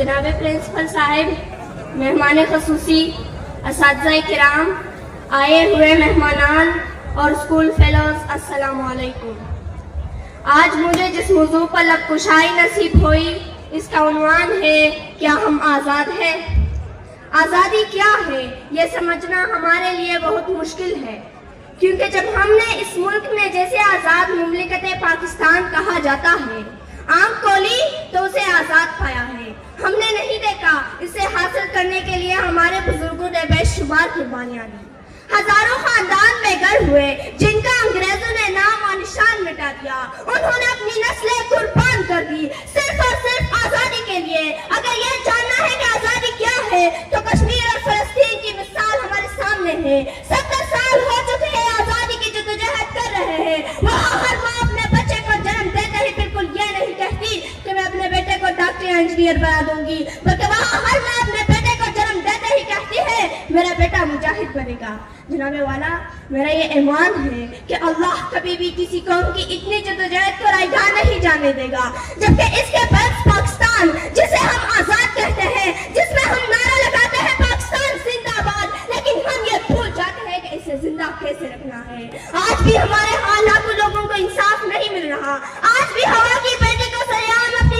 जनाब प्रिंसिपल साहिब, मेहमान खसूसी, असातिज़ा किराम, आए हुए मेहमानान और स्कूल फेलोज, अस्सलामु अलैकुम। आज मुझे जिस मौजू पर लब कुशाई नसीब हुई, इसका उन्वान है क्या हम आज़ाद हैं। आज़ादी क्या है ये समझना हमारे लिए बहुत मुश्किल है, क्योंकि जब हमने इस मुल्क में जैसे आज़ाद मुमलिकत पाकिस्तान कहा जाता है, आम खोली तो उसे आज़ाद पाया है। हमने नहीं देखा इसे हासिल करने के लिए हमारे बुजुर्गों ने बेशुमार कुर्बानियां दी। हजारों खानदान में गर हुए जिनका अंग्रेजों ने नाम और निशान मिटा दिया। उन्होंने अपनी नस्लें कुर्बान कर दी सिर्फ और सिर्फ आजादी के लिए। अगर ये जानना है कि आजादी क्या है, तो कश्मीर और फलस्तीन की मिसाल हमारे सामने है। 70 साल हो चुके हैं आजादी की जद्दोजहद कर रहे हैं। वहाँ हर माँ अपने बच्चे को जन्म देते ही बिल्कुल ये नहीं कहती कि मैं अपने बेटे को डॉक्टर या इंजीनियर बना दूंगी, बल्कि वहाँ हर माँ अपने बेटे को जन्म देते ही कहती है मेरा बेटा मुजाहिद बनेगा। जनाबे वाला, मेरा ये ईमान है कि अल्लाह कभी भी किसी कौम की इतनी जद्दोजहद को रायगा नहीं जाने देगा, जबकि इसके बर्क्स पाकिस्तान जिसे हम आजाद कहते हैं, जिसमें हम नारा लगाते हैं पाकिस्तान जिंदाबाद, लेकिन हम ये भूल जाते हैं कि इसे जिंदा कैसे रखना है। आज भी हमारे यहाँ लाखों लोगों को इंसाफ नहीं मिल रहा। आज भी हवा की बेटी को सरेआम अपनी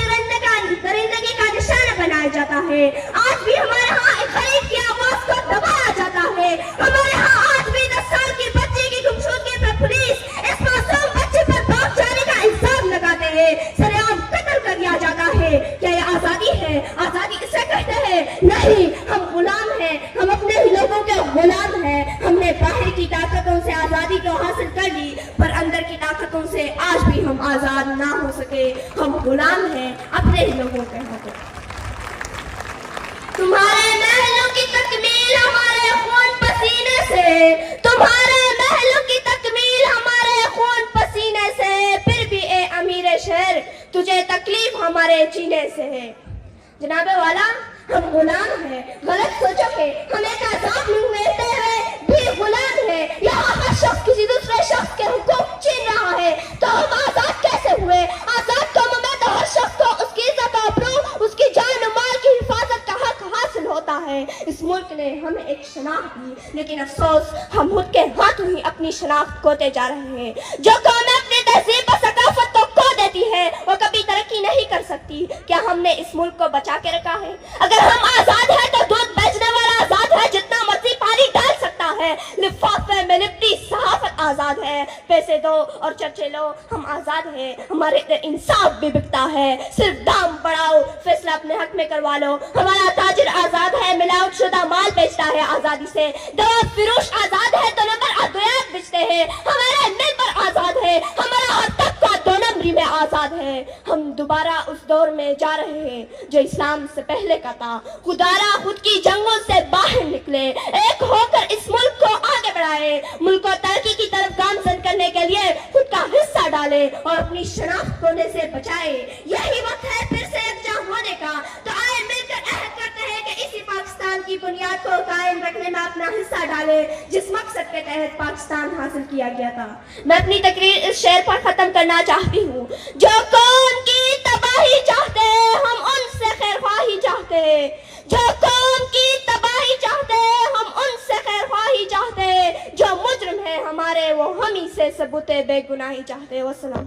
दरिंदगी का निशाना बनाया जाता है। आज भी हमारे यहाँ एक खरीद की आवाज को दबाया जाता है। हमारे यहाँ आज भी 10 साल की बच्ची की गुमशुदगी पर पुलिस इस मासूम बच्चे पर भाग जाने का इल्जाम लगाते हैं, सरेआम कत्ल कर दिया जाता है। क्या ये आजादी है? आजादी इसे कहते हैं? नहीं, हम गुलाम हैं, हम अपने ही लोगों के गुलाम हैं। हमने बाहर की ताकतों से आजादी को हासिल कर ली, पर अंदर की ताकतों से आज भी हम आजाद ना हो सके। हम गुलाम हैं अपने ही लोगों के हाथों। तुम्हारे महलों की तकमील हमारे खून पसीने से, तुम्हारे महलों की तकमील हमारे खून पसीने से, फिर भी ए अमीर शहर तुझे तकलीफ हमारे जीने से है। जनाबे वाला, हम गुलाम हैं, गलत सोचोगे हम एक आजाद मुल्क में रहते हुए भी गुलाम हैं। यहाँ हर शख्स किसी दूसरे शख्स के हुक्म छीन रहा है, तो हम आजाद कैसे हुए? आजाद कौम में तो हर शख्स को उसकी इज्जत आबरू, उसकी जान और माल की हिफाजत का हक हासिल होता है। इस मुल्क ने हमें एक शनाख्त दी, लेकिन अफसोस हम खुद के हाथों ही अपनी शनाख्त खोते जा रहे हैं। जो कौमें अपनी तहजीब और सकाफत को खो देती है, वो कभी तरक्की नहीं कर सकती। क्या हमने इस मुल्क को बचा के रखा है? अगर हम आजाद हैं तो दूध बेचने वाला आजाद है, जितना मर्जी पानी डाल सकता है। लिफाफे में लिपटी सहाफत आजाद है। पैसे दो और चर्चे लो, हम आजाद हैं। हमारे इधर इंसाफ भी बिकता है, सिर्फ दाम बढ़ाओ, फैसला अपने हक में करवा लो। हमारा ताजिर आजाद है, मिलावट शुदा माल बेचता है आजादी से। दवा फिरोश आजाद है, तो नंबर अद्वियात बेचते हैं। हमारा मिंबर आजाद है, हमारा हर तबका दो नंबरी में आजाद है। हम दोबारा उस दौर में जा रहे हैं जो इस्लाम से पहले का था। खुदारा खुद की जंगों से बाहर निकले, एक होकर इस मुल्क को आगे बढ़ाए, मुल्क को तरक्की की तरफ गामजन करने के लिए खुद का हिस्सा डाले और अपनी शनाख्त खोने से बचाए। यही वक्त है फिर से एकजुट होने का। तो आए मिलकर अहद करते हैं कि इसी पाकिस्तान की बुनियाद को कायम रखने में अपना हिस्सा डाले, जिस मकसद के तहत पाकिस्तान हासिल किया गया था। मैं अपनी तकरीर इस शेर पर खत्म करना चाहती हूँ। जो कौम की तबाही चाहते हम उनसे खैरख्वाही चाहते, जो कौम की तबाही चाहते हम उनसे खैरख्वाही चाहते, जो मुजरिम है हमारे वो हम ही से सबूते बेगुनाही चाहते। वस्सलाम।